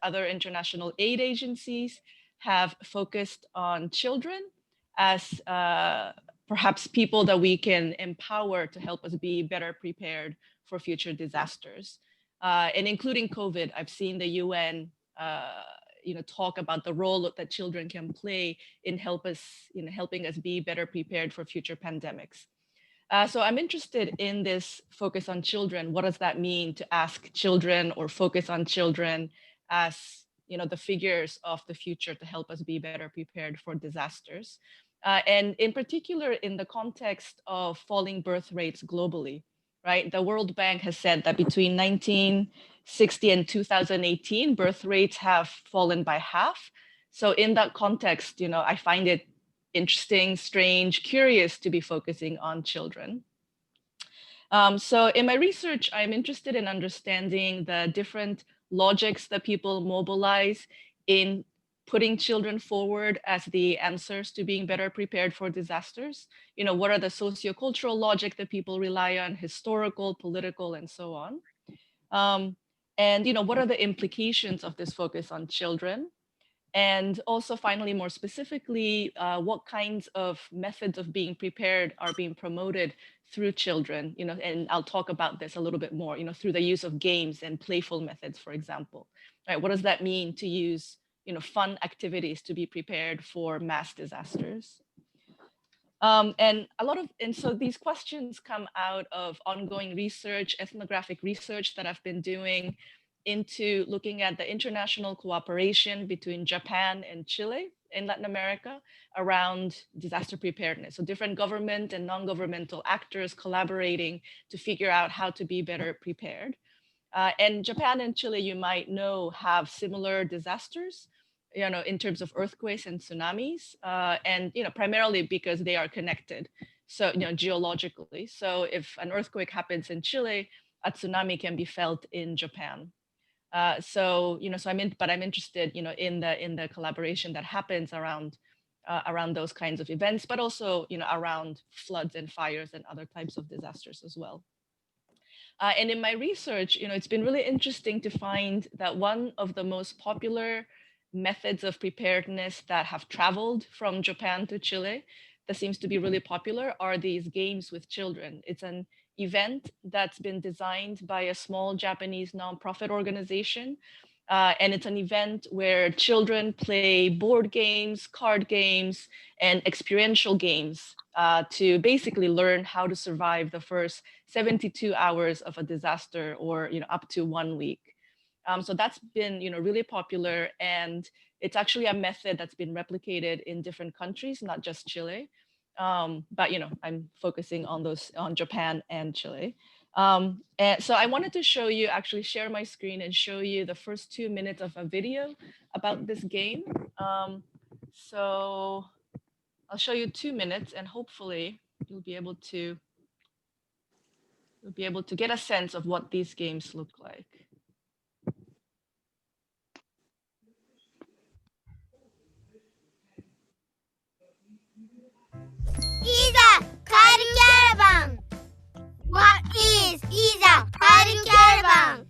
other international aid agencies have focused on children as perhaps people that we can empower to help us be better prepared for future disasters. And including COVID, I've seen the UN talk about the role that children can play in helping us be better prepared for future pandemics. So I'm interested in this focus on children. What does that mean to ask children or focus on children as the figures of the future to help us be better prepared for disasters? And in particular, in the context of falling birth rates globally, right? The World Bank has said that between 1960 and 2018, birth rates have fallen by half. So in that context, I find it interesting, strange, curious to be focusing on children. So in my research, I'm interested in understanding the different logics that people mobilize in putting children forward as the answers to being better prepared for disasters. What are the sociocultural logic that people rely on, historical, political, and so on. And what are the implications of this focus on children? And also, finally, more specifically, what kinds of methods of being prepared are being promoted through children, and I'll talk about this a little bit more, through the use of games and playful methods, for example. Right? What does that mean to use, fun activities to be prepared for mass disasters? And so these questions come out of ongoing research, ethnographic research that I've been doing into looking at the international cooperation between Japan and Chile in Latin America around disaster preparedness. So different government and non-governmental actors collaborating to figure out how to be better prepared. And Japan and Chile, you might know, have similar disasters, in terms of earthquakes and tsunamis, and primarily because they are connected. So geologically. So if an earthquake happens in Chile, a tsunami can be felt in Japan. So I'm interested, in the collaboration that happens around those kinds of events, but also around floods and fires and other types of disasters as well. And in my research, it's been really interesting to find that one of the most popular methods of preparedness that have traveled from Japan to Chile that seems to be really popular are these games with children. It's an event that's been designed by a small Japanese nonprofit organization. And it's an event where children play board games, card games, and experiential games to basically learn how to survive the first 72 hours of a disaster, or up to 1 week. So that's been really popular, and it's actually a method that's been replicated in different countries, not just Chile. But I'm focusing on Japan and Chile. And so I wanted to actually share my screen and show you the first 2 minutes of a video about this game. So I'll show you 2 minutes, and hopefully you'll be able to get a sense of what these games look like. Isa Kairu Caravan. What is Isa Kairu Caravan?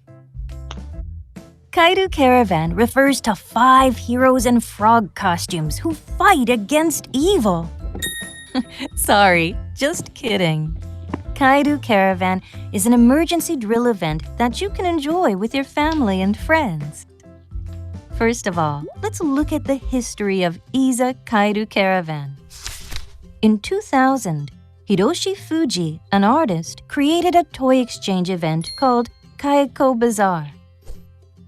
Kairu Caravan refers to 5 heroes in frog costumes who fight against evil. Sorry, just kidding. Kairu Caravan is an emergency drill event that you can enjoy with your family and friends. First of all, let's look at the history of Isa Kairu Caravan. In 2000, Hiroshi Fuji, an artist, created a toy exchange event called Kaiko Bazaar.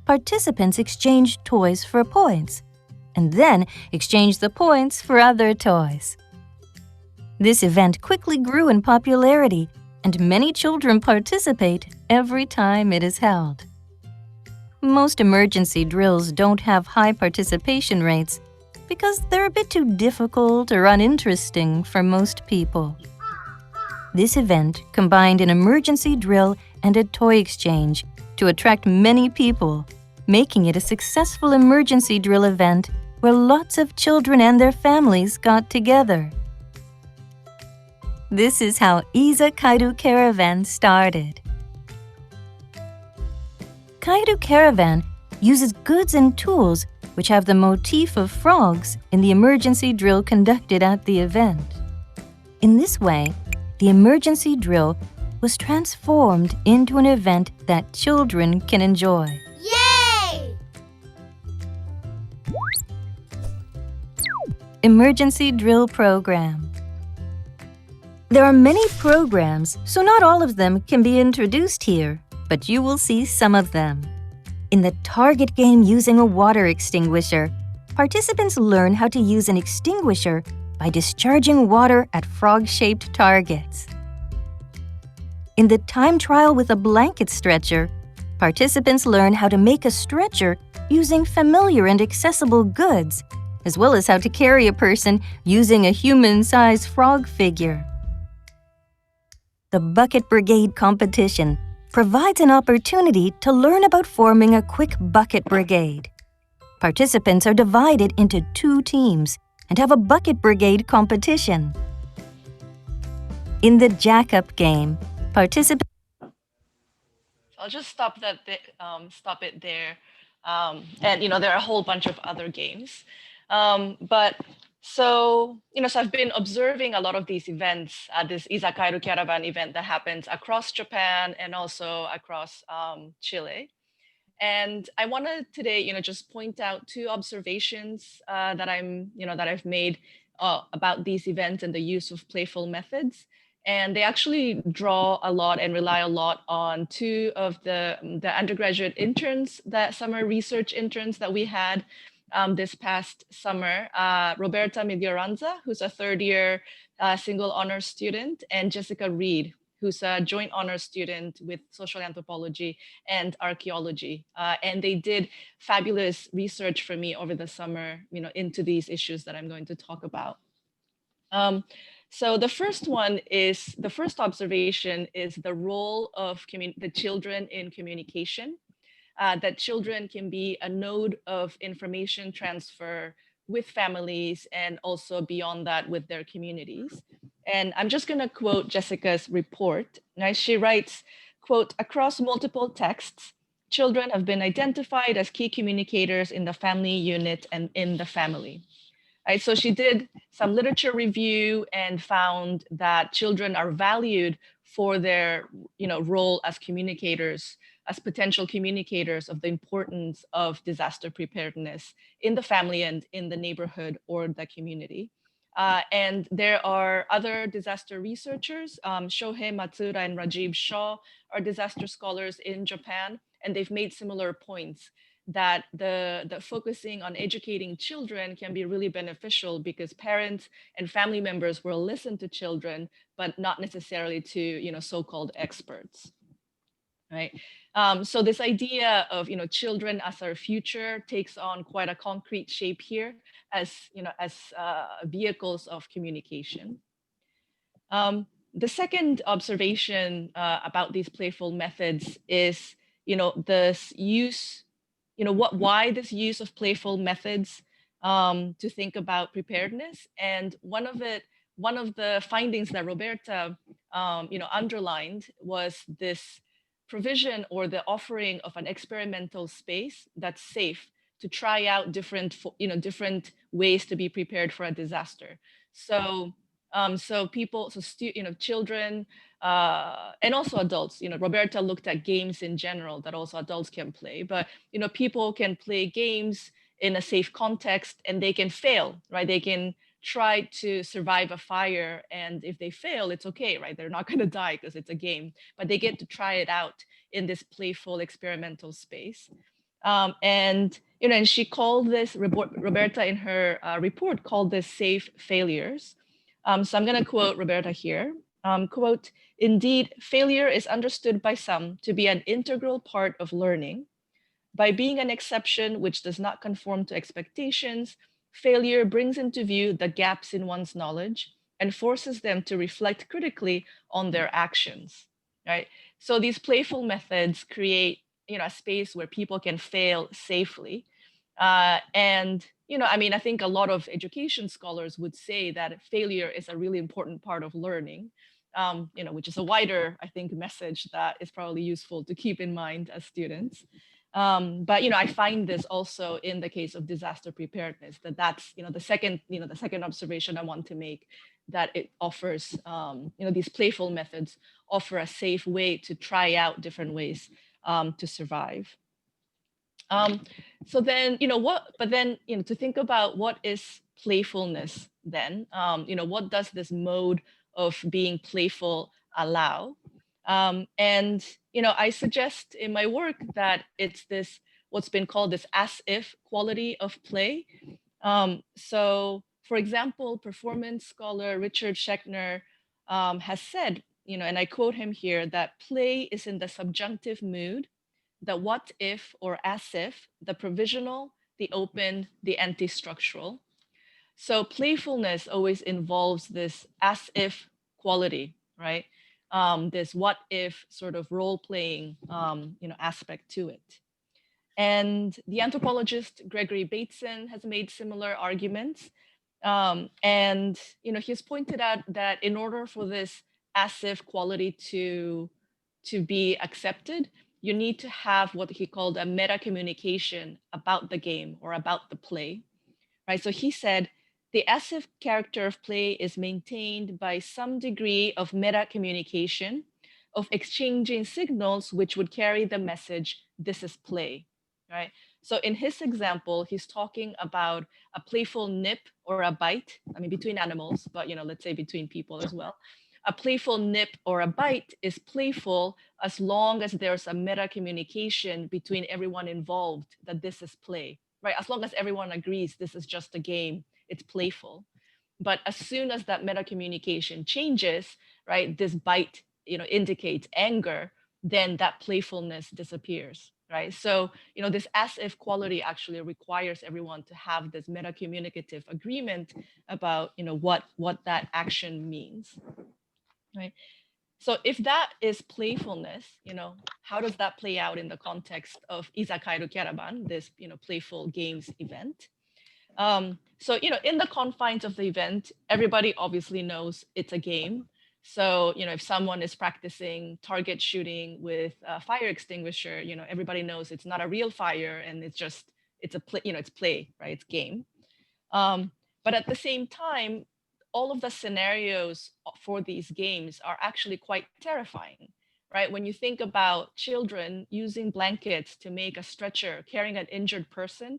Participants exchanged toys for points, and then exchanged the points for other toys. This event quickly grew in popularity, and many children participate every time it is held. Most emergency drills don't have high participation rates because they're a bit too difficult or uninteresting for most people. This event combined an emergency drill and a toy exchange to attract many people, making it a successful emergency drill event where lots of children and their families got together. This is how Isa Kairu Caravan started. Kairu Caravan uses goods and tools which have the motif of frogs in the emergency drill conducted at the event. In this way, the emergency drill was transformed into an event that children can enjoy. Yay! Emergency Drill Program. There are many programs, so not all of them can be introduced here, but you will see some of them. In the target game using a water extinguisher, participants learn how to use an extinguisher by discharging water at frog-shaped targets. In the time trial with a blanket stretcher, participants learn how to make a stretcher using familiar and accessible goods, as well as how to carry a person using a human-sized frog figure. The Bucket Brigade competition provides an opportunity to learn about forming a quick bucket brigade. Participants are divided into 2 teams and have a bucket brigade competition. In the jack-up game, participants I'll just stop stop it there. And there are a whole bunch of other games. But so I've been observing a lot of these events, this Izakairu Caravan event that happens across Japan and also across Chile. And I want to today, just point out 2 observations that I've made about these events and the use of playful methods. And they actually draw a lot and rely a lot on 2 of the undergraduate interns, that summer research interns that we had this past summer, Roberta Miglioranza, who's a 3rd-year single honors student, and Jessica Reed, who's a joint honors student with social anthropology and archaeology. And they did fabulous research for me over the summer, into these issues that I'm going to talk about. So the first observation is the role of the children in communication, that children can be a node of information transfer with families and also beyond that with their communities. And I'm just going to quote Jessica's report. Now, she writes, quote, "Across multiple texts, children have been identified as key communicators in the family unit and in the family." Right, so she did some literature review and found that children are valued for their role as communicators, as potential communicators of the importance of disaster preparedness in the family and in the neighborhood or the community. And there are other disaster researchers, Shohei Matsuda and Rajiv Shah are disaster scholars in Japan, and they've made similar points that the focusing on educating children can be really beneficial because parents and family members will listen to children, but not necessarily to so-called experts, right? So this idea of children as our future takes on quite a concrete shape here as vehicles of communication. The second observation about these playful methods is this use. Why this use of playful methods to think about preparedness. And one of the findings that Roberta underlined was this provision or the offering of an experimental space that's safe to try out different ways to be prepared for a disaster. So children and also adults. Roberta looked at games in general that also adults can play, but people can play games in a safe context and they can fail, right? They can try to survive a fire, and if they fail, it's okay, right? They're not going to die because it's a game, but they get to try it out in this playful experimental space. And she called this, Roberta in her report called this safe failures. So I'm going to quote Roberta here. Quote, "Indeed, failure is understood by some to be an integral part of learning. By being an exception which does not conform to expectations, failure brings into view the gaps in one's knowledge and forces them to reflect critically on their actions." Right? So these playful methods create a space where people can fail safely. And I think a lot of education scholars would say that failure is a really important part of learning, which is a wider, I think, message that is probably useful to keep in mind as students. But I find this also in the case of disaster preparedness, that's the second observation I want to make, that it offers these playful methods offer a safe way to try out different ways to survive. So then to think about what is playfulness then, what does this mode of being playful allow? And I suggest in my work that it's this what's been called this as if quality of play. So for example, performance scholar Richard Schechner has said, and I quote him here, that play is in the subjunctive mood, the what if or as if, the provisional, the open, the anti-structural. So playfulness always involves this as if quality, right? This what if sort of role playing, aspect to it. And the anthropologist Gregory Bateson has made similar arguments. And he's pointed out that in order for this as if quality to be accepted, you need to have what he called a meta communication about the game or about the play, right? So he said, the as if character of play is maintained by some degree of meta communication, of exchanging signals which would carry the message, this is play, right? So in his example, he's talking about a playful nip or a bite, between animals, but let's say between people as well. A playful nip or a bite is playful as long as there's a meta communication between everyone involved that this is play, right? As long as everyone agrees this is just a game, it's playful. But as soon as that meta communication changes, right, this bite, indicates anger, then that playfulness disappears, right? So, this as if quality actually requires everyone to have this meta communicative agreement about, what that action means, right? So if that is playfulness, how does that play out in the context of Izakairu Caravan, this, playful games event? So, in the confines of the event, everybody obviously knows it's a game. So, if someone is practicing target shooting with a fire extinguisher, everybody knows it's not a real fire and it's a play, it's play, right? It's game. But at the same time, all of the scenarios for these games are actually quite terrifying, right? When you think about children using blankets to make a stretcher, carrying an injured person,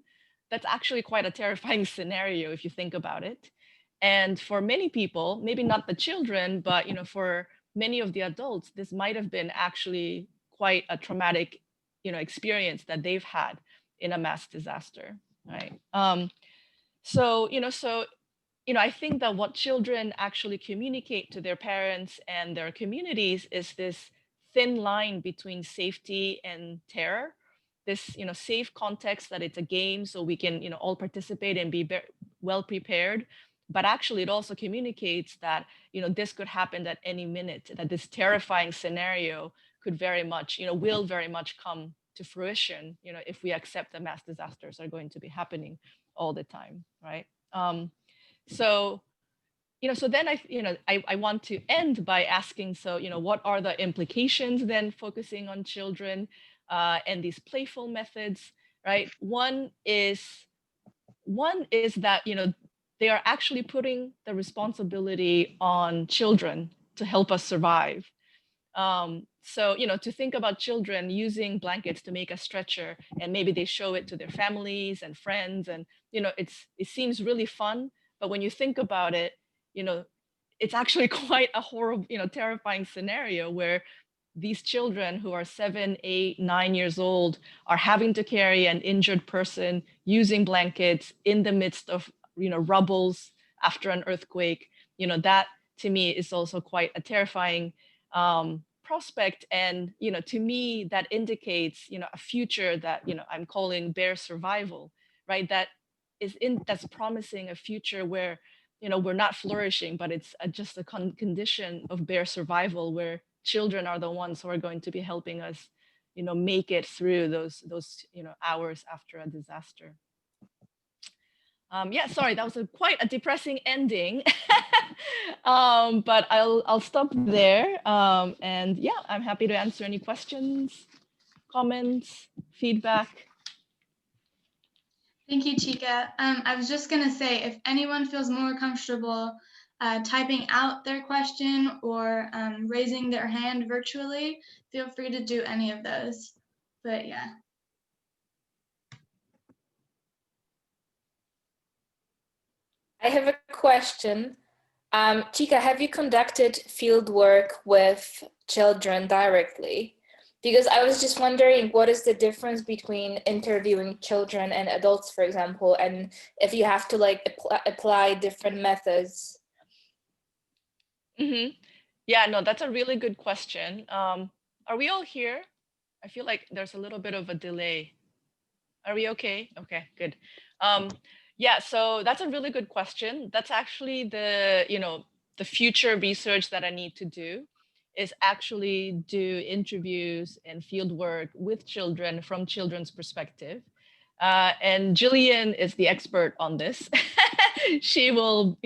that's actually quite a terrifying scenario if you think about it. And for many people, maybe not the children, but for many of the adults, this might have been actually quite a traumatic, experience that they've had in a mass disaster, right? I think that what children actually communicate to their parents and their communities is this thin line between safety and terror. This, safe context that it's a game, so we can, all participate and be well prepared. But actually, it also communicates that, this could happen at any minute. That this terrifying scenario could very much, will very much come to fruition, if we accept that mass disasters are going to be happening all the time, right? So then I want to end by asking, so, what are the implications then focusing on children and these playful methods, right? One is that, they are actually putting the responsibility on children to help us survive. So, to think about children using blankets to make a stretcher, and maybe they show it to their families and friends, and, it seems really fun. But when you think about it, it's actually quite a horrible, terrifying scenario where these children who are 7, 8, 9 years old are having to carry an injured person using blankets in the midst of, rubbles after an earthquake. That to me is also quite a terrifying prospect. And, to me, that indicates, a future that, I'm calling bare survival, right? That's promising a future where, we're not flourishing, but it's just a condition of bare survival where children are the ones who are going to be helping us, make it through those hours after a disaster. Yeah, sorry, that was quite a depressing ending, but I'll stop there. And yeah, I'm happy to answer any questions, comments, feedback? Thank you, Chika. I was just going to say, if anyone feels more comfortable typing out their question or raising their hand virtually, feel free to do any of those. But yeah. I have a question. Chika, have you conducted field work with children directly? Because I was just wondering, what is the difference between interviewing children and adults, for example, and if you have to like apply different methods? Mm-hmm. Yeah, no, that's a really good question. Are we all here? I feel like there's a little bit of a delay. Are we okay? Okay, good. Yeah, so that's a really good question. That's actually the future research that I need to do is actually do interviews and field work with children from children's perspective. And Jillian is the expert on this. She will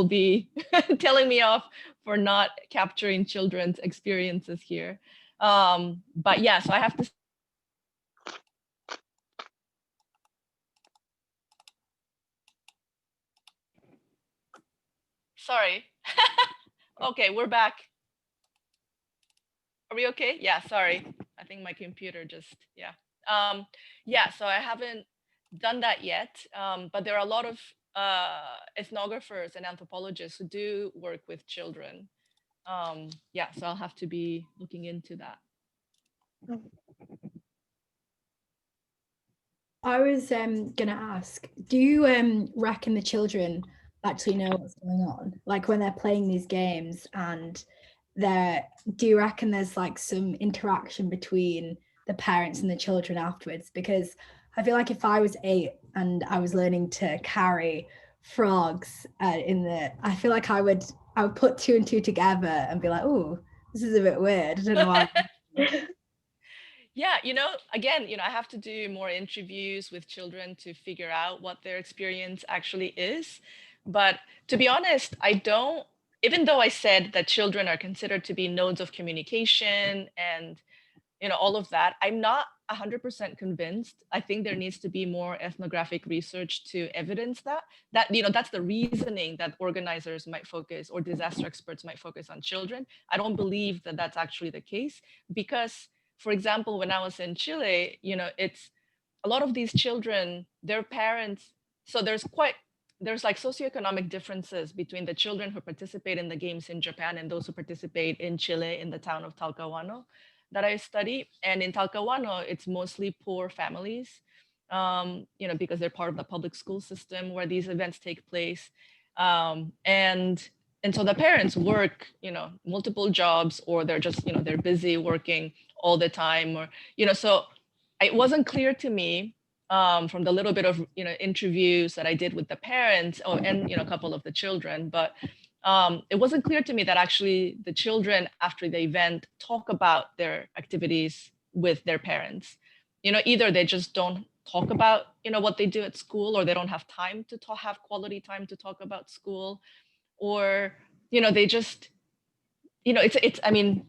be telling me off for not capturing children's experiences here. But yeah, so I have to sorry. Okay, we're back. Are we okay? Yeah, sorry. I think my computer just, yeah. Yeah, so I haven't done that yet, but there are a lot of ethnographers and anthropologists who do work with children. Yeah, so I'll have to be looking into that. I was gonna ask, do you reckon the children actually know what's going on? Like when they're playing these games and do you reckon there's like some interaction between the parents and the children afterwards? Because I feel like if I was 8 and I was learning to carry frogs I feel like I would put 2 and 2 together and be like, oh, this is a bit weird. I don't know why. Yeah, again, I have to do more interviews with children to figure out what their experience actually is. But to be honest, even though I said that children are considered to be nodes of communication and, all of that, I'm not 100% convinced. I think there needs to be more ethnographic research to evidence that, that's the reasoning that organizers might focus or disaster experts might focus on children. I don't believe that that's actually the case because, for example, when I was in Chile, it's a lot of these children, their parents, so there's like socioeconomic differences between the children who participate in the games in Japan and those who participate in Chile in the town of Talcahuano that I study. And in Talcahuano, it's mostly poor families, because they're part of the public school system where these events take place. And so the parents work, multiple jobs, or they're just, they're busy working all the time, or, so it wasn't clear to me from the little bit of, interviews that I did with the parents and, a couple of the children, but it wasn't clear to me that actually the children after the event talk about their activities with their parents. Either they just don't talk about, what they do at school, or they don't have time to have quality time to talk about school, or they just it's I mean,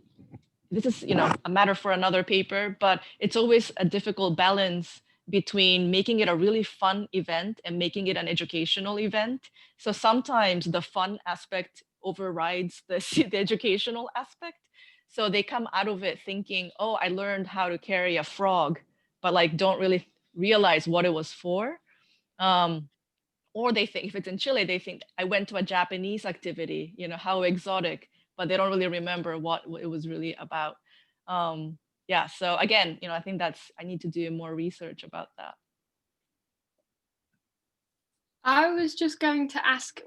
this is a matter for another paper, but it's always a difficult balance between making it a really fun event and making it an educational event. So sometimes the fun aspect overrides the educational aspect, so they come out of it thinking, oh, I learned how to carry a frog, but like don't really realize what it was for. Or they think, if it's in Chile, they think I went to a Japanese activity, how exotic, but they don't really remember what it was really about. Yeah, so again, I think I need to do more research about that. I was just going to ask,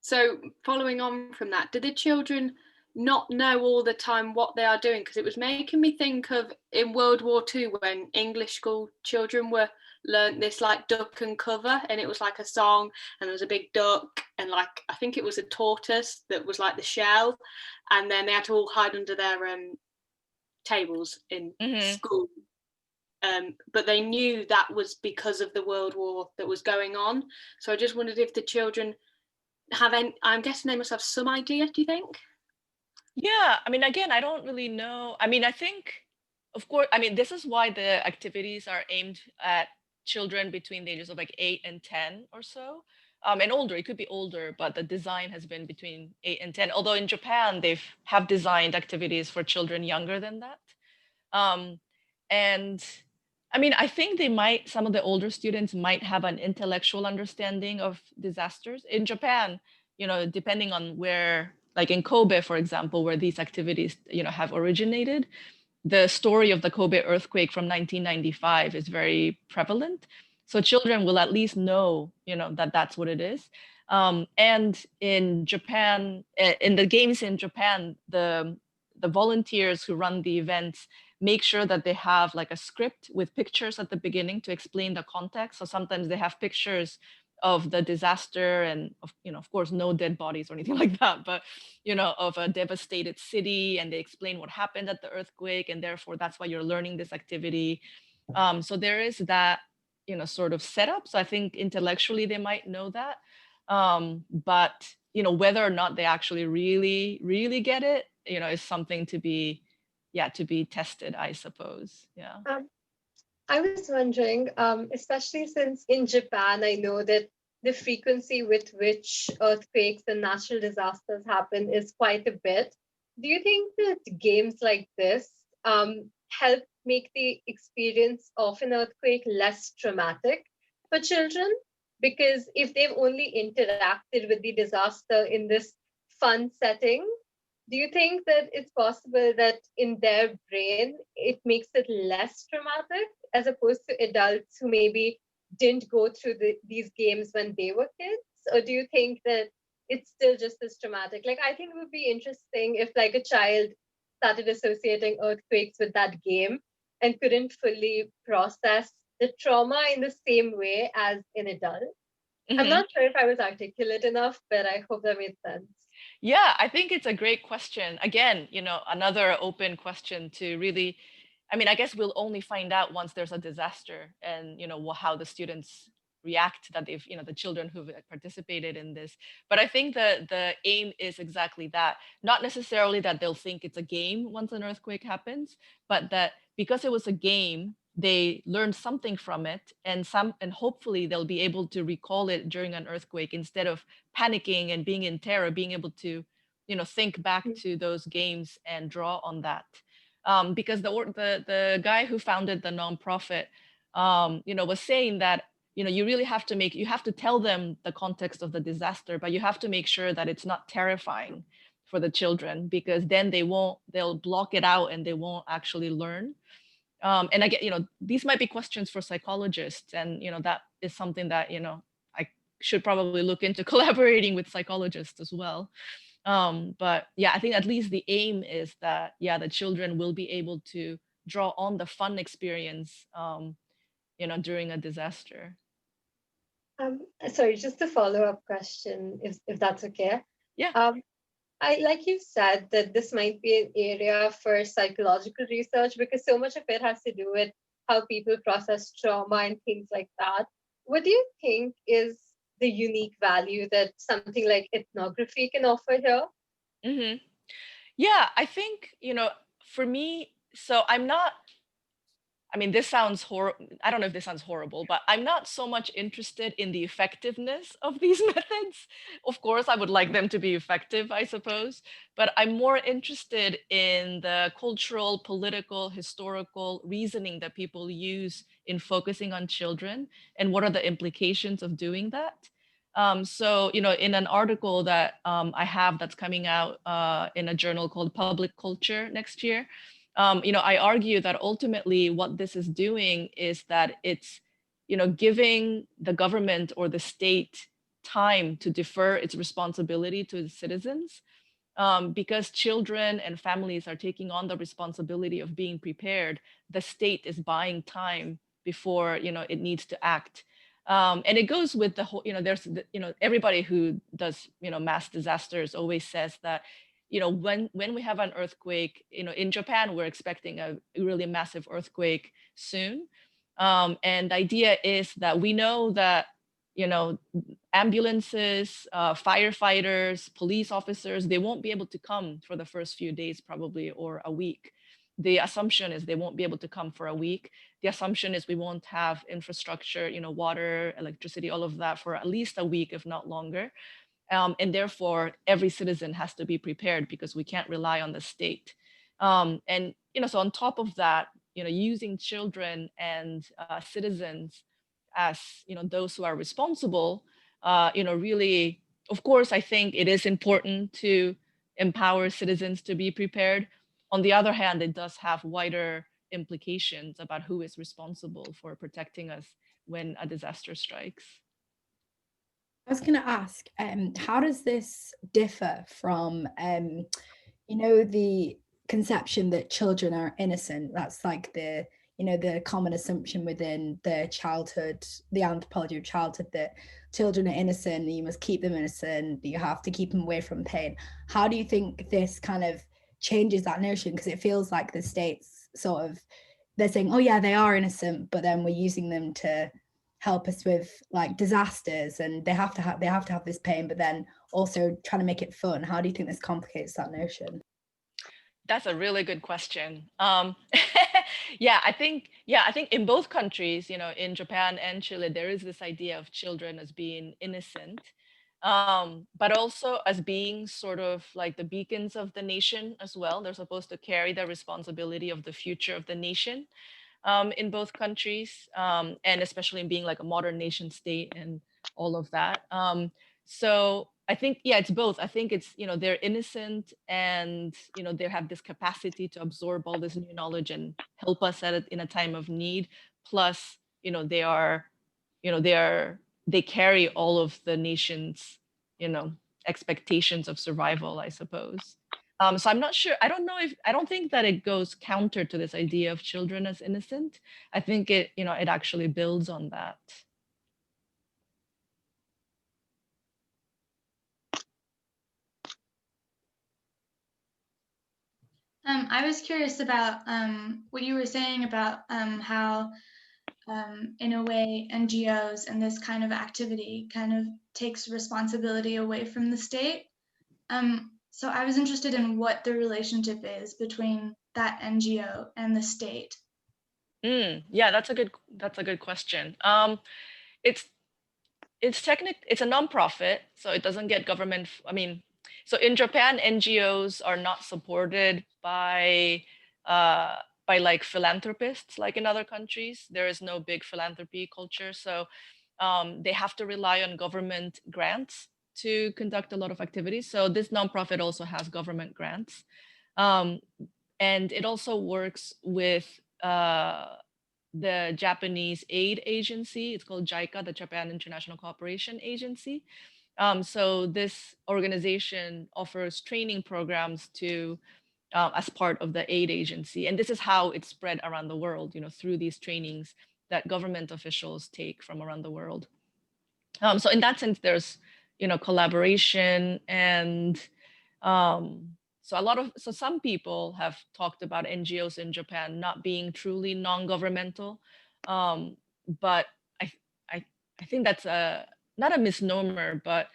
so following on from that, do the children not know all the time what they are doing? Because it was making me think of in World War II when English school children learned this like duck and cover, and it was like a song, and there was a big duck, and like I think it was a tortoise that was like the shell, and then they had to all hide under their tables in school. But they knew that was because of the World War that was going on. So I just wondered if the children have any, I'm guessing they must have some idea, do you think? Yeah, I mean, again, I don't really know. I mean, I think Of course, I mean, this is why the activities are aimed at children between the ages of like 8 and 10 or so. And older, it could be older, but the design has been between 8 and 10. Although in Japan, they've have designed activities for children younger than that. Um, and I mean, I think some of the older students might have an intellectual understanding of disasters. In Japan, depending on where, like in Kobe, for example, where these activities, have originated, the story of the Kobe earthquake from 1995 is very prevalent. So children will at least know, that that's what it is. And in Japan, in the games in Japan, the volunteers who run the events make sure that they have like a script with pictures at the beginning to explain the context. So sometimes they have pictures of the disaster and of course no dead bodies or anything like that, but of a devastated city, and they explain what happened at the earthquake, and therefore that's why you're learning this activity. So there is that sort of setup. So I think intellectually they might know that, but whether or not they actually really get it, is something to be tested, I suppose. Yeah. I was wondering, especially since in Japan, I know that the frequency with which earthquakes and natural disasters happen is quite a bit. Do you think that games like this help make the experience of an earthquake less traumatic for children? Because if they've only interacted with the disaster in this fun setting, do you think that it's possible that in their brain it makes it less traumatic as opposed to adults who maybe didn't go through these games when they were kids? Or do you think that it's still just as traumatic? Like, I think it would be interesting if like a child started associating earthquakes with that game and couldn't fully process the trauma in the same way as an adult. I'm not sure if I was articulate enough, but I hope that made sense. Yeah, I think it's a great question. Again, another open question to really, I mean, I guess we'll only find out once there's a disaster and, how the students react, that they've, the children who've participated in this. But I think the aim is exactly that. Not necessarily that they'll think it's a game once an earthquake happens, but that because it was a game, they learned something from it, and hopefully they'll be able to recall it during an earthquake instead of panicking and being in terror, being able to think back to those games and draw on that. Because the guy who founded the nonprofit was saying that you really have to tell them the context of the disaster, but you have to make sure that it's not terrifying for the children, because then they'll block it out and they won't actually learn. And I get, these might be questions for psychologists, and that is something that I should probably look into collaborating with psychologists as well. But yeah, I think at least the aim is that the children will be able to draw on the fun experience, during a disaster. Sorry, just a follow-up question, if that's okay. Yeah. Like you said, that this might be an area for psychological research because so much of it has to do with how people process trauma and things like that. What do you think is the unique value that something like ethnography can offer here? Mm-hmm. Yeah, I think, for me, so this sounds horrible. I don't know if this sounds horrible, but I'm not so much interested in the effectiveness of these methods. Of course, I would like them to be effective, I suppose, but I'm more interested in the cultural, political, historical reasoning that people use in focusing on children, and what are the implications of doing that. So, in an article that I have that's coming out in a journal called Public Culture next year, I argue that ultimately what this is doing is that it's, giving the government or the state time to defer its responsibility to its citizens, because children and families are taking on the responsibility of being prepared. The state is buying time before, it needs to act. And it goes with the whole, there's, everybody who does, mass disasters always says that, when we have an earthquake, in Japan, we're expecting a really massive earthquake soon. And the idea is that we know that, ambulances, firefighters, police officers, they won't be able to come for the first few days probably, or a week. the assumption is they won't be able to come for a week. The assumption is we won't have infrastructure, water, electricity, all of that for at least a week, if not longer. And therefore, every citizen has to be prepared because we can't rely on the state. And so on top of that, using children and citizens as those who are responsible, really, of course, I think it is important to empower citizens to be prepared. On the other hand, it does have wider implications about who is responsible for protecting us when a disaster strikes. I was going to ask, how does this differ from, the conception that children are innocent? That's like the common assumption within the anthropology of childhood, that children are innocent, you must keep them innocent, you have to keep them away from pain. How do you think this kind of changes that notion? Because it feels like the states sort of, they're saying, oh yeah, they are innocent, but then we're using them to help us with like disasters, and they have to have this pain, but then also trying to make it fun. How do you think this complicates that notion? That's a really good question. I think in both countries, in Japan and Chile, there is this idea of children as being innocent, but also as being sort of like the beacons of the nation as well. They're supposed to carry the responsibility of the future of the nation in both countries, and especially in being like a modern nation state and all of that. So I think, it's both. I think it's, they're innocent and, they have this capacity to absorb all this new knowledge and help us in a time of need. Plus, they carry all of the nation's, expectations of survival, I suppose. So I'm not sure. I don't think that it goes counter to this idea of children as innocent. I think it actually builds on that. I was curious about what you were saying about how, in a way, NGOs and this kind of activity kind of takes responsibility away from the state. So I was interested in what the relationship is between that NGO and the state. Yeah, that's a good question. It's a nonprofit, so it doesn't get government. So in Japan, NGOs are not supported by like philanthropists like in other countries. There is no big philanthropy culture, so they have to rely on government grants to conduct a lot of activities. So this nonprofit also has government grants, and it also works with the Japanese aid agency. It's called JICA, the Japan International Cooperation Agency. So this organization offers training programs to as part of the aid agency, and this is how it's spread around the world. Through these trainings that government officials take from around the world. So in that sense, there's collaboration, and so some people have talked about NGOs in Japan not being truly non-governmental, but I think that's not a misnomer, but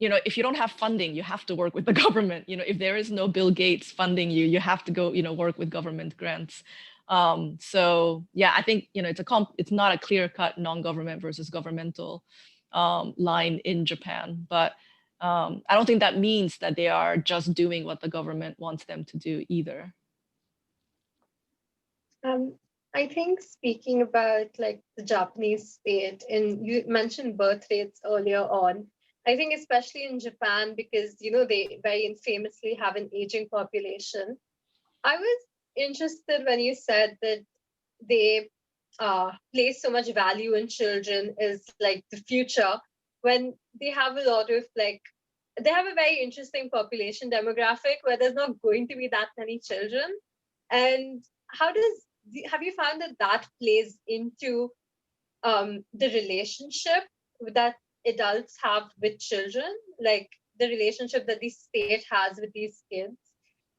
if you don't have funding, you have to work with the government. If there is no Bill Gates funding you, you have to go work with government grants. So yeah, I think it's not a clear-cut non-government versus governmental line in Japan, but I don't think that means that they are just doing what the government wants them to do either. I think speaking about like the Japanese state, and you mentioned birth rates earlier on, I think especially in Japan, because they very famously have an aging population. I was interested when you said that they place so much value in children as like the future, when they have a lot of they have a very interesting population demographic where there's not going to be that many children. And have you found that plays into the relationship that adults have with children, like the relationship that the state has with these kids?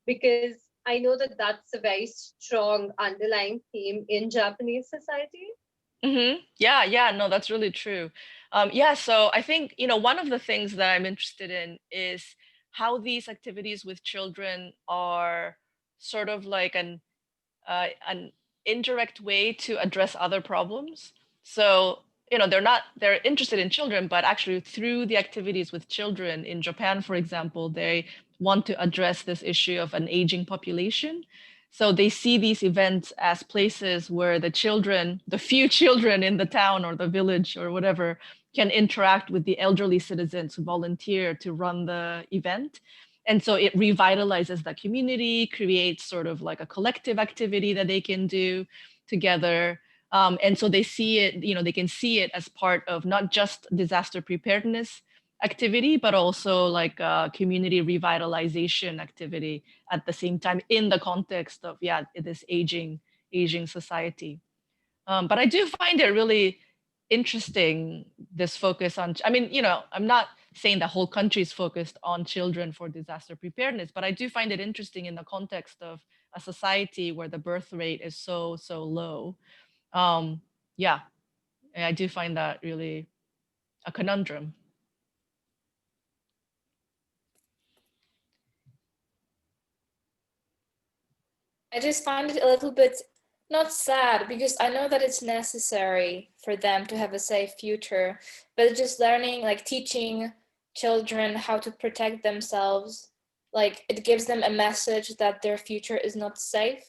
Because I know that that's a very strong underlying theme in Japanese society. Mm-hmm. Yeah, no, that's really true. So I think, one of the things that I'm interested in is how these activities with children are sort of like an an indirect way to address other problems. So, they're interested in children, but actually through the activities with children in Japan, for example, they want to address this issue of an aging population. So they see these events as places where the children, the few children in the town or the village or whatever, can interact with the elderly citizens who volunteer to run the event. And so it revitalizes the community, creates sort of like a collective activity that they can do together. And so they see it, they can see it as part of not just disaster preparedness activity, but also like a community revitalization activity at the same time in the context of, this aging society. But I do find it really interesting, this focus on, I'm not saying the whole country is focused on children for disaster preparedness, but I do find it interesting in the context of a society where the birth rate is so low. Yeah, and I do find that really a conundrum. I just find it a little bit not sad, because I know that it's necessary for them to have a safe future, but just learning, like teaching children how to protect themselves, like it gives them a message that their future is not safe.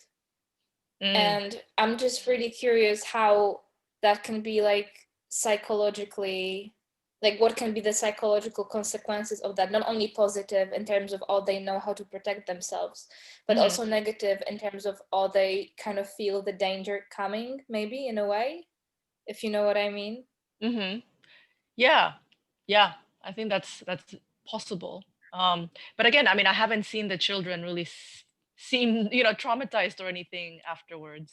And I'm just really curious how that can be like psychologically, like what can be the psychological consequences of that, not only positive in terms of they know how to protect themselves, but also negative in terms of they kind of feel the danger coming, maybe in a way, if you know what I mean. Yeah, I think that's possible. But again, I haven't seen the children really seem traumatized or anything afterwards.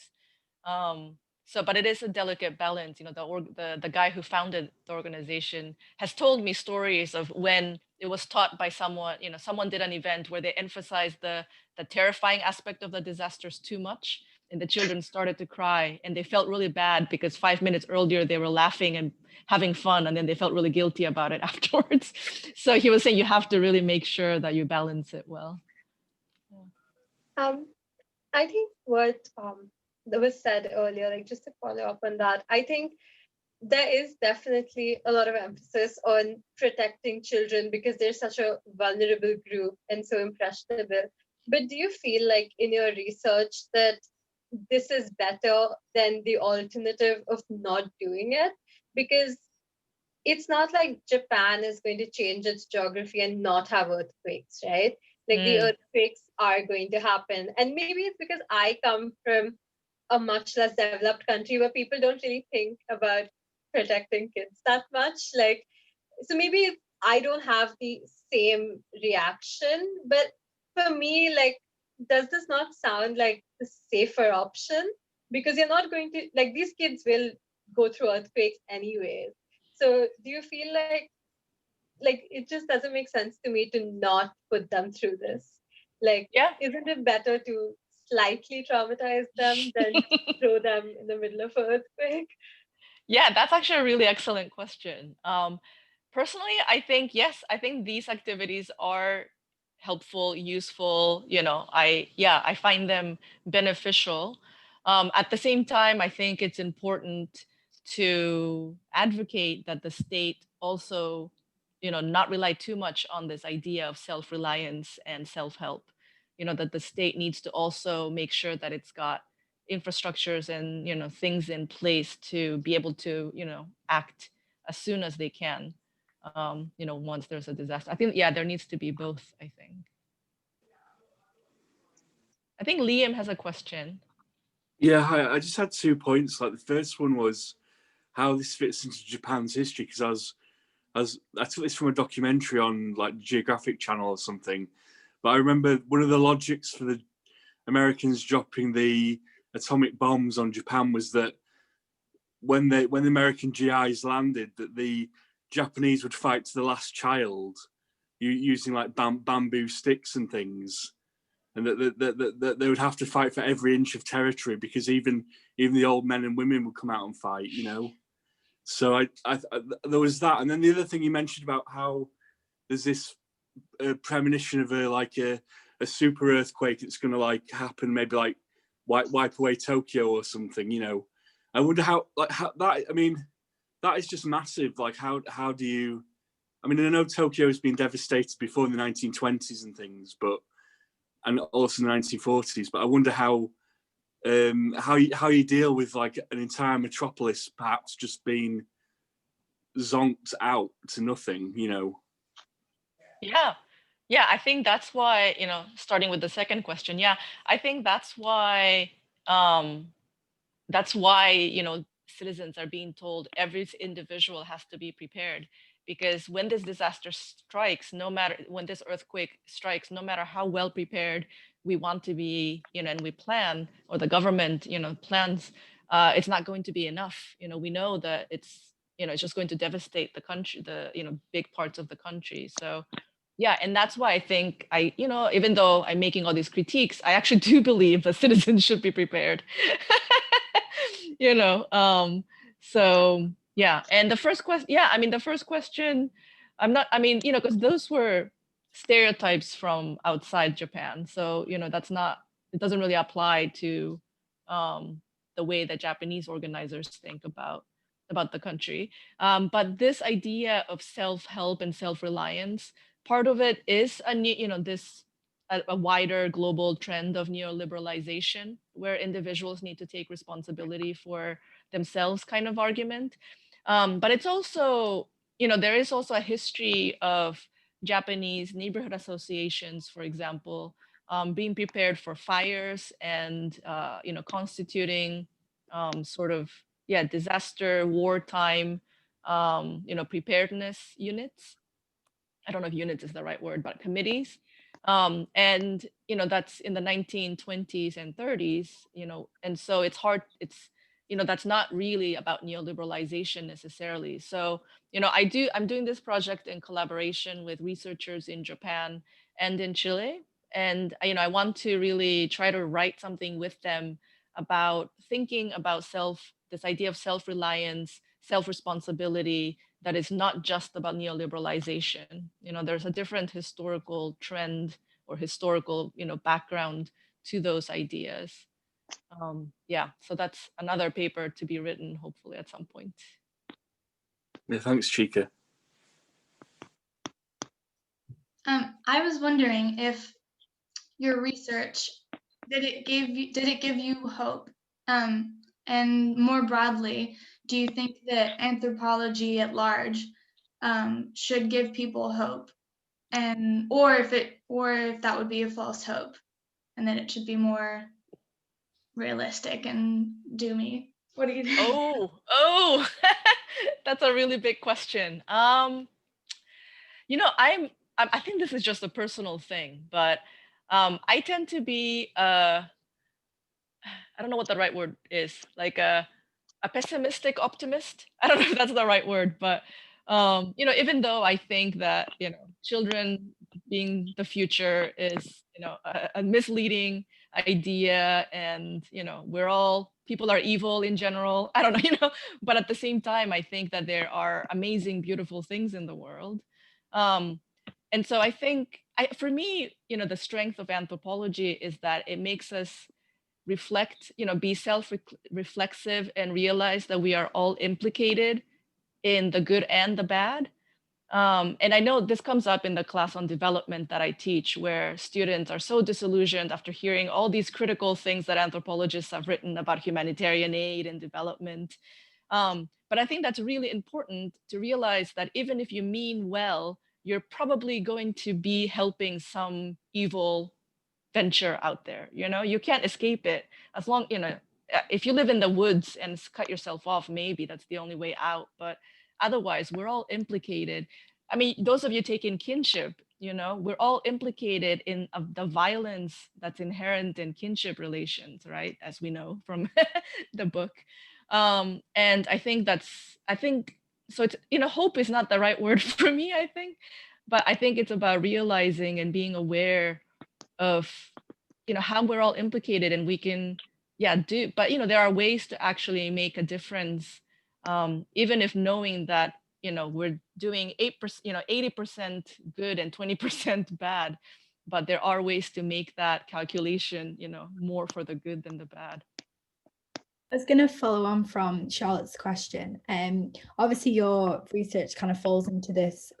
So, but it is a delicate balance. The guy who founded the organization has told me stories of when it was taught by someone. Someone did an event where they emphasized the terrifying aspect of the disasters too much, and the children started to cry, and they felt really bad because 5 minutes earlier they were laughing and having fun, and then they felt really guilty about it afterwards. So he was saying you have to really make sure that you balance it well. I think what that was said earlier, like just to follow up on that, I think there is definitely a lot of emphasis on protecting children because they're such a vulnerable group and so impressionable. But do you feel like in your research that this is better than the alternative of not doing it? Because it's not like Japan is going to change its geography and not have earthquakes, right? Like the earthquakes are going to happen. And maybe it's because I come from a much less developed country where people don't really think about protecting kids that much. Like, so maybe I don't have the same reaction, but for me, like, does this not sound like the safer option? Because you're not going to, like, these kids will go through earthquakes anyways. So do you feel like it just doesn't make sense to me to not put them through this? Like, isn't it better to slightly traumatize them than throw them in the middle of an earthquake? Yeah, that's actually a really excellent question. Personally, I think, yes, I think these activities are helpful, useful. I find them beneficial. At the same time, I think it's important to advocate that the state also, not rely too much on this idea of self-reliance and self-help. That the state needs to also make sure that it's got infrastructures and things in place to be able to act as soon as they can, once there's a disaster. I think there needs to be both. I think Liam has a question. Yeah, hi. I just had 2 points. Like the first one was how this fits into Japan's history, because I took this from a documentary on like Geographic Channel or something, but I remember one of the logics for the Americans dropping the atomic bombs on Japan was that when the American GIs landed, that the Japanese would fight to the last child using like bamboo sticks and things, and that they would have to fight for every inch of territory because even the old men and women would come out and fight, So I there was that, and then the other thing you mentioned about how there's this premonition of a super earthquake that's going to like happen maybe like wipe away Tokyo or something, you know. I wonder how that, I mean, that is just massive. Like how do you, I mean, I know Tokyo has been devastated before in the 1920s and things, and also in the 1940s, but I wonder how you deal with like an entire metropolis perhaps just being zonked out to nothing, you know. Yeah, I think that's why, starting with the second question, I think that's why citizens are being told every individual has to be prepared, because when this disaster strikes, when this earthquake strikes, no matter how well prepared we want to be, and we plan, or the government, plans, it's not going to be enough. We know that it's just going to devastate the country, the big parts of the country. So yeah, and that's why I think even though I'm making all these critiques, I actually do believe that citizens should be prepared. So yeah. And the first question, because those were stereotypes from outside Japan. So, it doesn't really apply to the way that Japanese organizers think about the country. But this idea of self-help and self-reliance, part of it is a wider global trend of neoliberalization, where individuals need to take responsibility for themselves kind of argument. But it's also, there is also a history of Japanese neighborhood associations, for example, being prepared for fires and, constituting disaster, wartime, preparedness units. I don't know if units is the right word, but committees. And that's in the 1920s and 30s, and so that's not really about neoliberalization necessarily. So I'm doing this project in collaboration with researchers in Japan and in Chile, and I want to really try to write something with them about thinking about this idea of self-reliance, self-responsibility, that is not just about neoliberalization. There's a different historical trend or historical, background to those ideas. So that's another paper to be written, hopefully at some point. Yeah, thanks, Chika. I was wondering if your research, did it give you hope? And more broadly, do you think that anthropology at large should give people hope, or if that would be a false hope, and that it should be more realistic and doomy? What do you think? Oh, that's a really big question. I think this is just a personal thing, but I tend to be I don't know what the right word is, like a pessimistic optimist. I don't know if that's the right word, but even though I think that children being the future is a misleading idea, and people are evil in general. I don't know, but at the same time, I think that there are amazing, beautiful things in the world. And so I think for me, the strength of anthropology is that it makes us reflect, be self-reflexive and realize that we are all implicated in the good and the bad. And I know this comes up in the class on development that I teach, where students are so disillusioned after hearing all these critical things that anthropologists have written about humanitarian aid and development. But I think that's really important to realize that even if you mean well, you're probably going to be helping some evil venture out there. You can't escape it. As long, if you live in the woods and cut yourself off, maybe that's the only way out, but otherwise we're all implicated. I mean, those of you taking kinship, we're all implicated in the violence that's inherent in kinship relations, right, as we know from the book. And I think so. It's, hope is not the right word for me, I think, but I think it's about realizing and being aware of how we're all implicated, and we can do, but there are ways to actually make a difference, even if knowing that we're doing 8%, 80% good and 20% bad, but there are ways to make that calculation, more for the good than the bad. I was going to follow on from Charlotte's question. Obviously, your research kind of falls into this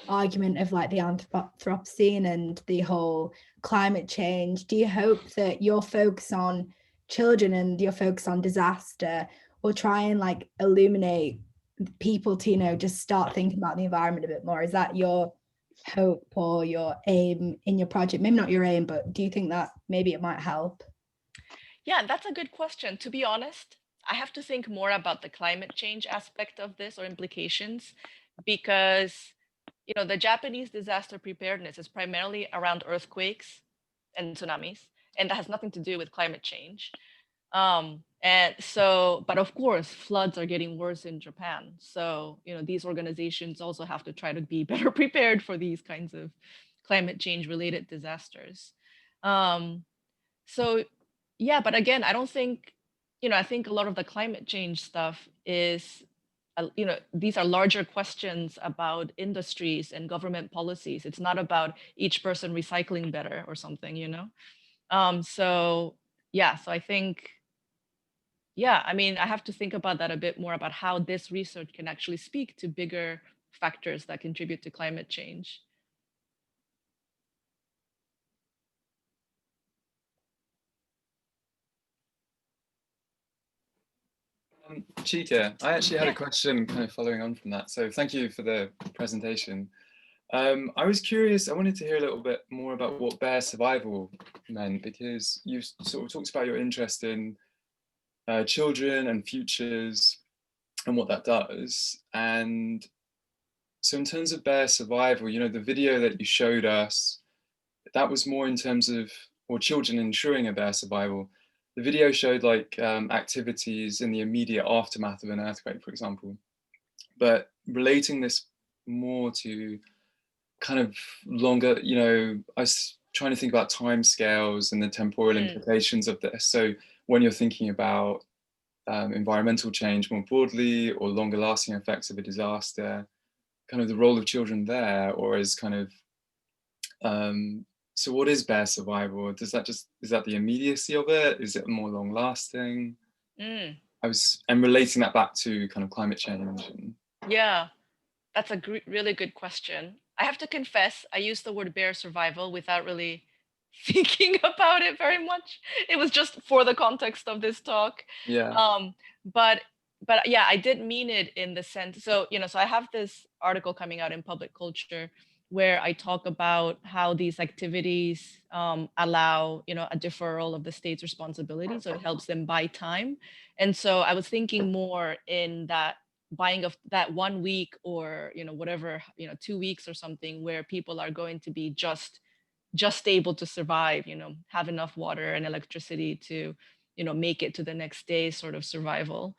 argument of the Anthropocene and the whole climate change. Do you hope that your focus on children and your focus on disaster will try and illuminate people to just start thinking about the environment a bit more? Is that your hope or your aim in your project? Maybe not your aim, but do you think that maybe it might help? Yeah, that's a good question. To be honest, I have to think more about the climate change aspect of this or implications, because the Japanese disaster preparedness is primarily around earthquakes and tsunamis, and that has nothing to do with climate change. But of course, floods are getting worse in Japan. So, these organizations also have to try to be better prepared for these kinds of climate change related disasters. So yeah, but again, I don't think, I think a lot of the climate change stuff is, these are larger questions about industries and government policies. It's not about each person recycling better or something, So yeah, so I think, yeah, I mean, I have to think about that a bit more, about how this research can actually speak to bigger factors that contribute to climate change. Chika, I actually had a question kind of following on from that. So thank you for the presentation. I was curious, I wanted to hear a little bit more about what bear survival meant, because you sort of talked about your interest in children and futures and what that does. And so in terms of bear survival, the video that you showed us, that was more in terms of, or children ensuring a bear survival. The video showed activities in the immediate aftermath of an earthquake, for example. But relating this more to kind of longer, I was trying to think about timescales and the temporal implications of this. So when you're thinking about environmental change more broadly, or longer lasting effects of a disaster, kind of the role of children there, or as kind of, so what is bear survival? Is that the immediacy of it? Is it more long lasting? I'm relating that back to kind of climate change. Yeah, that's a really good question. I have to confess, I used the word bear survival without really thinking about it very much. It was just for the context of this talk. Yeah. But yeah, I did mean it in the sense. So, so I have this article coming out in Public Culture where I talk about how these activities allow, a deferral of the state's responsibility. So it helps them buy time. And so I was thinking more in that buying of that 1 week, or, whatever, 2 weeks or something, where people are going to be just able to survive, have enough water and electricity to, make it to the next day, sort of survival.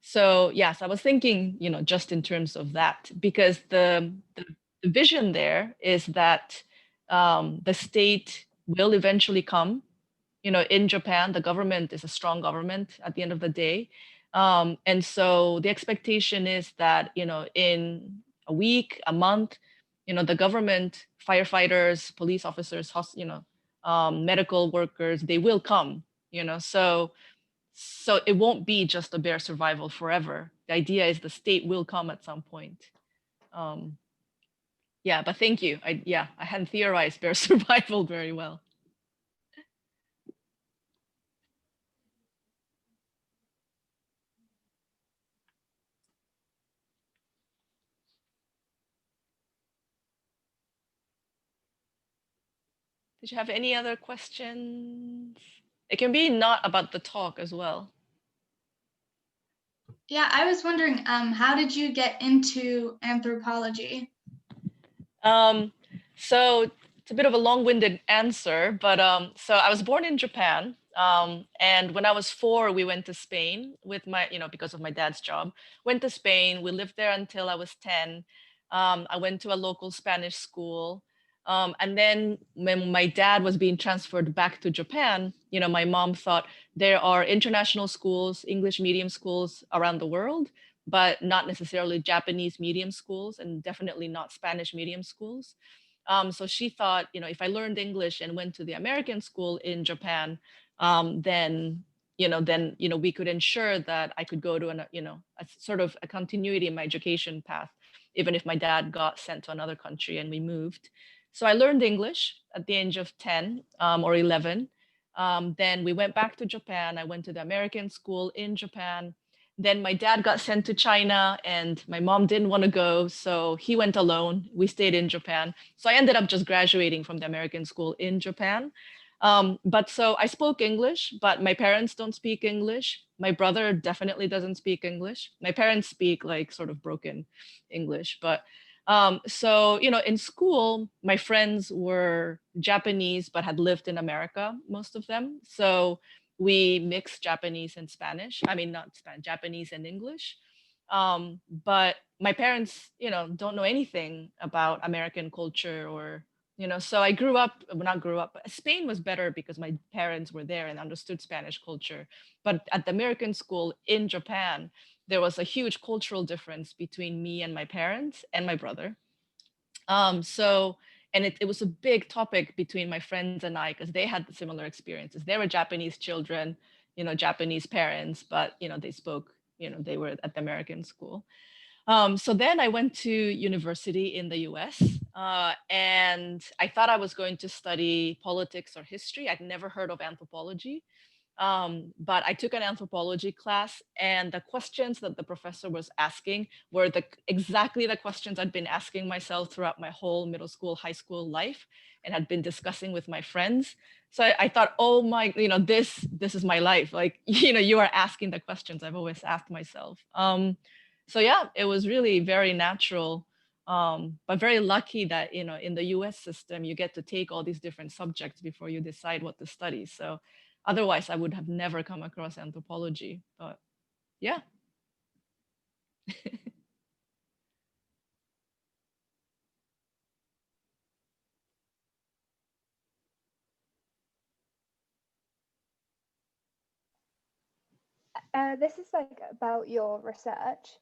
So yes, I was thinking, just in terms of that, because the vision there is that the state will eventually come. In Japan, the government is a strong government at the end of the day. And so the expectation is that, in a week, a month, the government, firefighters, police officers, medical workers, they will come, so it won't be just a bear survival forever. The idea is the state will come at some point. Yeah, but thank you. I hadn't theorized bear survival very well. Did you have any other questions? It can be not about the talk as well. Yeah, I was wondering, how did you get into anthropology? So it's a bit of a long-winded answer, but so I was born in Japan, and when I was 4, we went to Spain with my, because of my dad's job. Went to Spain. We lived there until I was 10. I went to a local Spanish school. And then when my dad was being transferred back to Japan, my mom thought there are international schools, English medium schools around the world, but not necessarily Japanese medium schools, and definitely not Spanish medium schools. So she thought, if I learned English and went to the American school in Japan, then we could ensure that I could go to a sort of a continuity in my education path, even if my dad got sent to another country and we moved. So I learned English at the age of 10 or 11. Then we went back to Japan. I went to the American school in Japan. Then my dad got sent to China and my mom didn't want to go. So he went alone. We stayed in Japan. So I ended up just graduating from the American school in Japan. But so I spoke English, but my parents don't speak English. My brother definitely doesn't speak English. My parents speak like sort of broken English. But so, in school, my friends were Japanese, but had lived in America, most of them. So we mix Japanese and Spanish. I mean, not Spanish, Japanese and English. But my parents, don't know anything about American culture or, so I grew up, well, not grew up, but Spain was better because my parents were there and understood Spanish culture. But at the American school in Japan, there was a huge cultural difference between me and my parents and my brother. And it was a big topic between my friends and I because they had similar experiences. They were Japanese children, Japanese parents, but they spoke, they were at the American school. So then I went to university in the US, and I thought I was going to study politics or history. I'd never heard of anthropology. But I took an anthropology class, and the questions that the professor was asking were exactly the questions I'd been asking myself throughout my whole middle school, high school life, and had been discussing with my friends. So I thought, oh my, this is my life. Like, you are asking the questions I've always asked myself. So yeah, it was really very natural, but very lucky that in the U.S. system you get to take all these different subjects before you decide what to study. So otherwise, I would have never come across anthropology. But yeah. This is like about your research.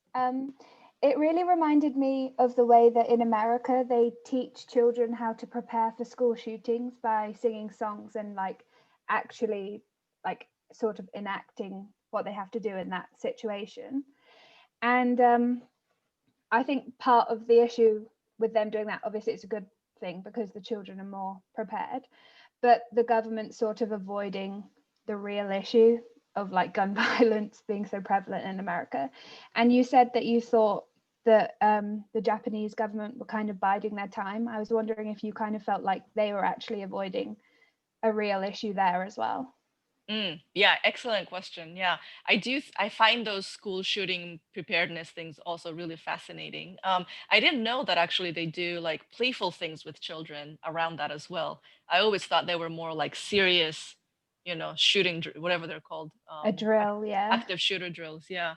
It really reminded me of the way that in America they teach children how to prepare for school shootings by singing songs and like actually like sort of enacting what they have to do in that situation. And I think part of the issue with them doing that, obviously it's a good thing because the children are more prepared, but the government sort of avoiding the real issue of like gun violence being so prevalent in America. And you said that you thought that the Japanese government were kind of biding their time. I was wondering if you kind of felt like they were actually avoiding a real issue there as well. Yeah, excellent question. Yeah, I find those school shooting preparedness things also really fascinating. I didn't know that actually they do like playful things with children around that as well. I always thought they were more like serious, shooting, whatever they're called. A drill, yeah. Active shooter drills, yeah.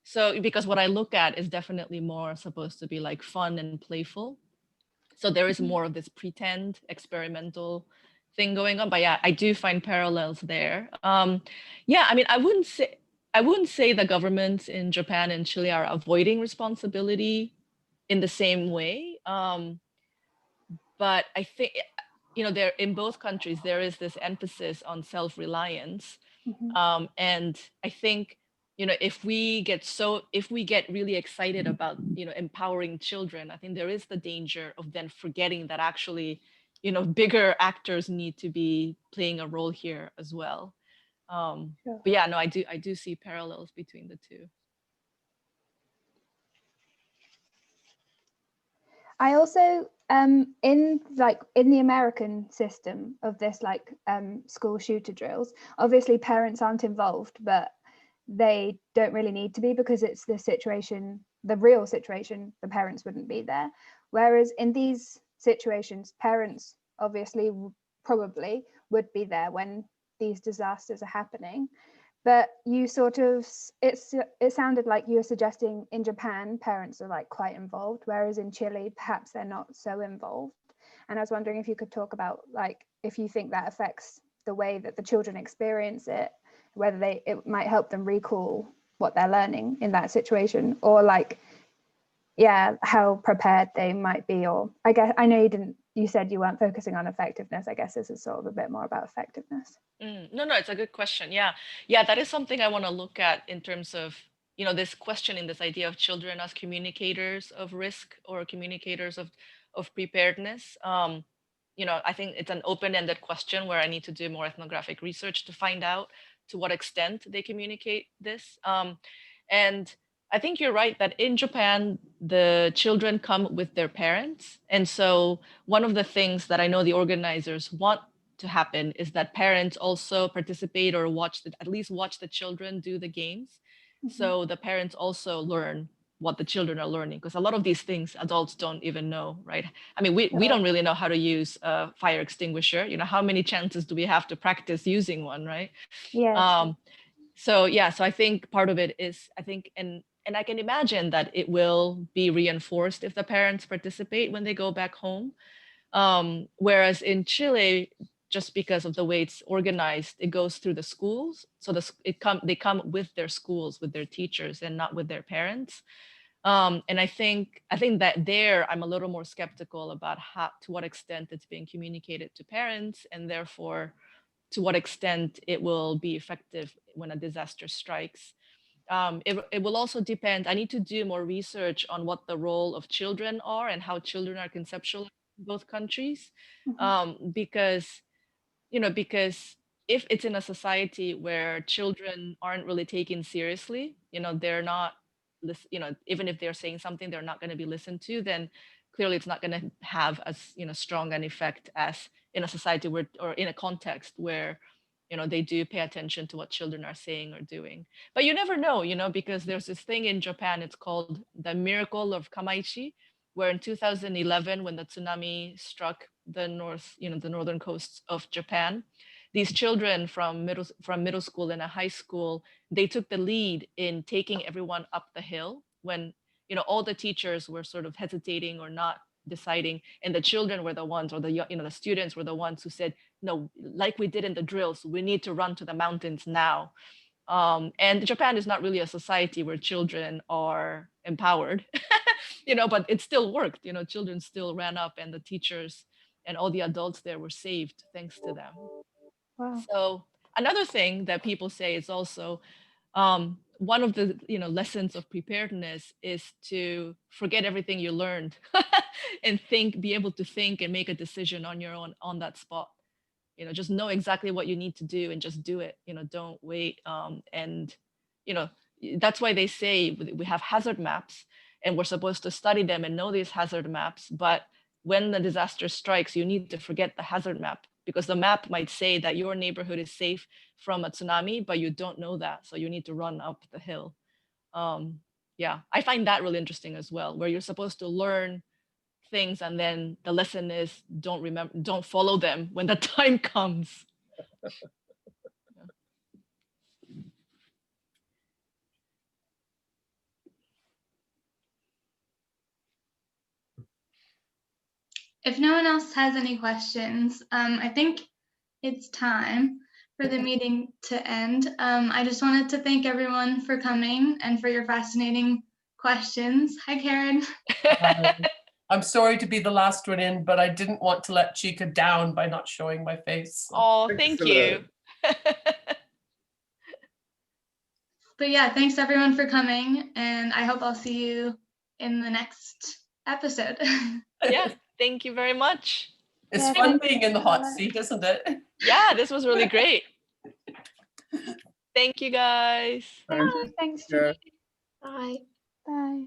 So because what I look at is definitely more supposed to be like fun and playful. So there is more of this pretend experimental thing going on. But yeah, I do find parallels there. Yeah, I mean, I wouldn't say the governments in Japan and Chile are avoiding responsibility in the same way. But I think, there in both countries, there is this emphasis on self-reliance. And I think, if we get really excited about, empowering children, I think there is the danger of then forgetting that actually, bigger actors need to be playing a role here as well. Sure. But yeah, no, I do see parallels between the two. I also in the American system of this like school shooter drills, obviously parents aren't involved, but they don't really need to be because it's the real situation, the parents wouldn't be there. Whereas in these situations, parents obviously probably would be there when these disasters are happening. But you sort of, it sounded like you were suggesting in Japan, parents are like quite involved, whereas in Chile, perhaps they're not so involved. And I was wondering if you could talk about like, if you think that affects the way that the children experience it, whether it might help them recall what they're learning in that situation, or like yeah, how prepared they might be. Or I guess I know you said you weren't focusing on effectiveness. I guess this is sort of a bit more about effectiveness. No, it's a good question. Yeah, that is something I want to look at in terms of, this questioning, this idea of children as communicators of risk or communicators of preparedness. I think it's an open-ended question where I need to do more ethnographic research to find out to what extent they communicate this. And I think you're right that in Japan, the children come with their parents. And so one of the things that I know the organizers want to happen is that parents also participate or at least watch the children do the games. So the parents also learn what the children are learning, because a lot of these things adults don't even know, right? I mean, we don't really know how to use a fire extinguisher. How many chances do we have to practice using one, right? Yeah. So I think part of it is, I think, and I can imagine that it will be reinforced if the parents participate when they go back home. Whereas in Chile, just because of the way it's organized, it goes through the schools. So they come with their schools, with their teachers, and not with their parents. And I think that there I'm a little more skeptical about to what extent it's being communicated to parents, and therefore to what extent it will be effective when a disaster strikes. It will also depend. I need to do more research on what the role of children are and how children are conceptualized in both countries, because if it's in a society where children aren't really taken seriously, they're not, even if they're saying something, they're not going to be listened to, then clearly it's not going to have as strong an effect as in a society where, or in a context where they do pay attention to what children are saying or doing. But you never know, because there's this thing in Japan, it's called the miracle of Kamaishi, where in 2011, when the tsunami struck the northern coasts of Japan, these children from middle school and a high school, they took the lead in taking everyone up the hill when all the teachers were sort of hesitating or not deciding, and the children were the ones, or the students were the ones who said, no, like we did in the drills, we need to run to the mountains now. And Japan is not really a society where children are empowered, but it still worked. Children still ran up, and the teachers and all the adults there were saved thanks to them. Wow. So another thing that people say is also one of the lessons of preparedness is to forget everything you learned and be able to think and make a decision on your own on that spot. Just know exactly what you need to do and just do it. Don't wait. And that's why they say we have hazard maps, and we're supposed to study them and know these hazard maps. But when the disaster strikes, you need to forget the hazard map, because the map might say that your neighborhood is safe from a tsunami, but you don't know that. So you need to run up the hill. I find that really interesting as well, where you're supposed to learn things, and then the lesson is don't follow them when the time comes. If no one else has any questions, I think it's time for the meeting to end. I just wanted to thank everyone for coming and for your fascinating questions. Hi, Karen. I'm sorry to be the last one in, but I didn't want to let Chika down by not showing my face. So. Oh, thank you. But yeah, thanks everyone for coming, and I hope I'll see you in the next episode. Yeah, thank you very much. It's fun being in the hot seat, isn't it? Yeah, this was really great. Thank you, guys. Thank you. Thanks. Bye. Bye.